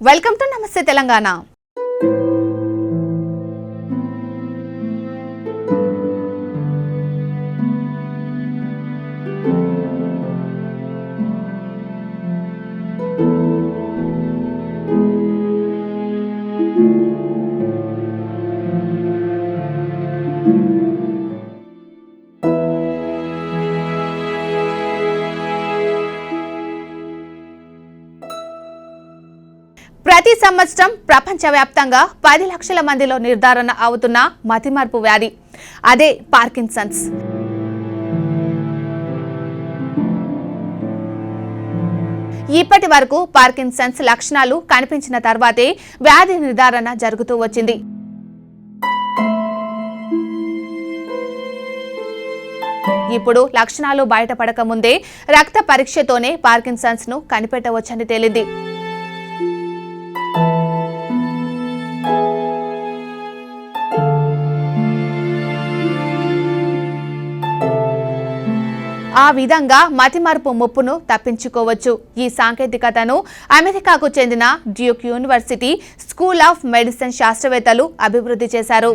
Welcome to నమస్తే తెలంగాణ. ప్రతి సంవత్సరం ప్రపంచవ్యాప్తంగా 10 లక్షల మందిలో నిర్ధారణ అవుతున్న మతిమరుపు వ్యాధి అదే పార్కిన్సన్స్. ఇప్పటి వరకు పార్కిన్సన్స్ లక్షణాలు కనిపించిన తర్వాతే వ్యాధి నిర్ధారణ జరుగుతూ వచ్చింది. ఇప్పుడు లక్షణాలు బయటపడక ముందే రక్త పరీక్షతోనే పార్కిన్సన్స్ ను కనిపెట్టవచ్చని తేలింది. ఆ విధంగా మతిమరుపు ముప్పును తప్పించుకోవచ్చు. ఈ సాంకేతికతను అమెరికాకు చెందిన Duke university school of medicine శాస్త్రవేత్తలు అభివృద్ధి చేశారు.